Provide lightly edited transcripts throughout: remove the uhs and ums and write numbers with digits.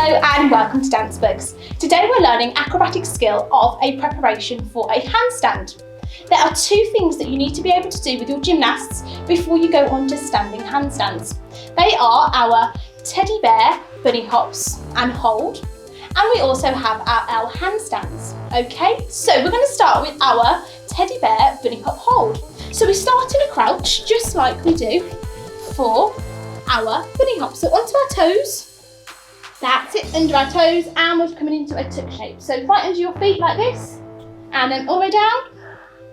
Hello and welcome to Dance Bugs. Today we're learning acrobatic skill of a preparation for a handstand. There are two things that you need to be able to do with your gymnasts before you go on to standing handstands. They are our teddy bear, bunny hops and hold, and we also have our L handstands. Okay, so we're going to start with our teddy bear, bunny hop hold. So we start in a crouch just like we do for our bunny hop. So onto our toes. That's it, under our toes, and we're coming into a tuck shape. So right under your feet like this, and then all the way down.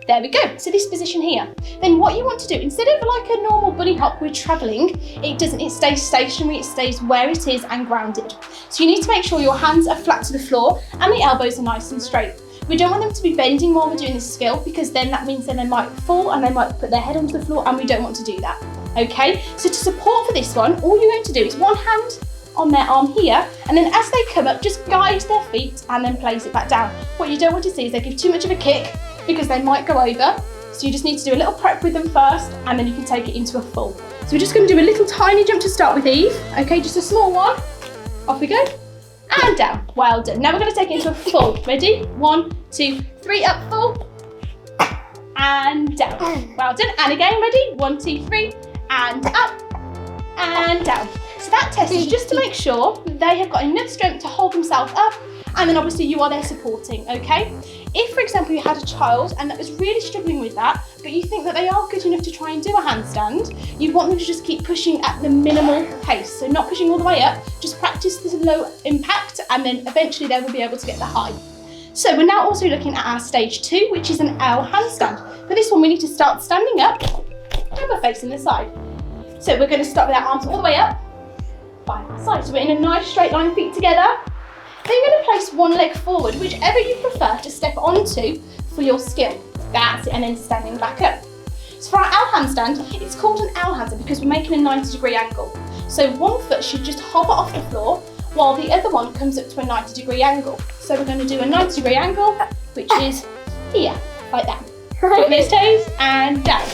There we go, so this position here. Then what you want to do, instead of like a normal bunny hop we're travelling, it stays stationary, it stays where it is and grounded. So you need to make sure your hands are flat to the floor and the elbows are nice and straight. We don't want them to be bending while we're doing this skill, because then that means then they might fall and they might put their head onto the floor, and we don't want to do that. Okay, so to support for this one, all you're going to do is one hand on their arm here, and then as they come up, just guide their feet and then place it back down. What you don't want to see is they give too much of a kick, because they might go over. So you just need to do a little prep with them first, and then you can take it into a full. So we're just going to do a little tiny jump to start with Eve. Okay, just a small one. Off we go. And down. Well done. Now we're going to take it into a full. Ready? 1, 2, 3, up, full. And down. Well done. And again, ready? 1, 2, 3, and up, and down. So that test is just to make sure they have got enough strength to hold themselves up, and then obviously you are there supporting, okay? If, for example, you had a child and that was really struggling with that, but you think that they are good enough to try and do a handstand, you want them to just keep pushing at the minimal pace. So not pushing all the way up, just practice this low impact, and then eventually they will be able to get the high. So we're now also looking at our stage 2, which is an L handstand. For this one, we need to start standing up and we're facing the side. So we're going to start with our arms all the way up by our side. So we're in a nice straight line, feet together. Then you're going to place one leg forward, whichever you prefer to step onto for your skill. That's it, and then standing back up. So for our L handstand, it's called an L handstand because we're making a 90-degree angle. So one foot should just hover off the floor while the other one comes up to a 90-degree angle. So we're going to do a 90-degree angle, which is here, like that. Put those toes and down.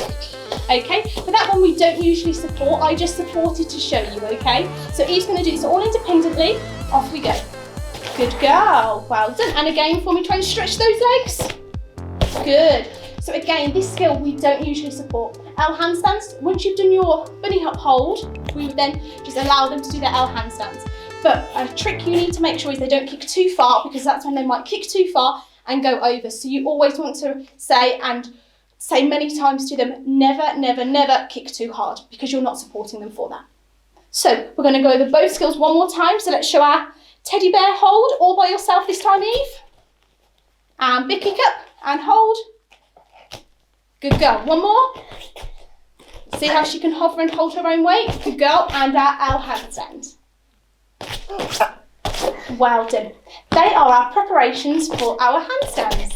Okay, for that one we don't usually support, I just supported to show you, okay? So Eve's going to do this all independently. Off we go. Good girl, well done. And again, for me, try and stretch those legs. Good. So again, this skill we don't usually support. L handstands, once you've done your bunny hop hold, we would then just allow them to do their L handstands. But a trick you need to make sure is they don't kick too far, because that's when they might kick too far and go over. So you always want to say many times to them, never, never, never kick too hard, because you're not supporting them for that. So we're going to go over both skills one more time. So let's show our teddy bear hold all by yourself this time, Eve. And big kick up and hold. Good girl. One more. See how she can hover and hold her own weight. Good girl. And our L handstand. Well done. They are our preparations for our handstands.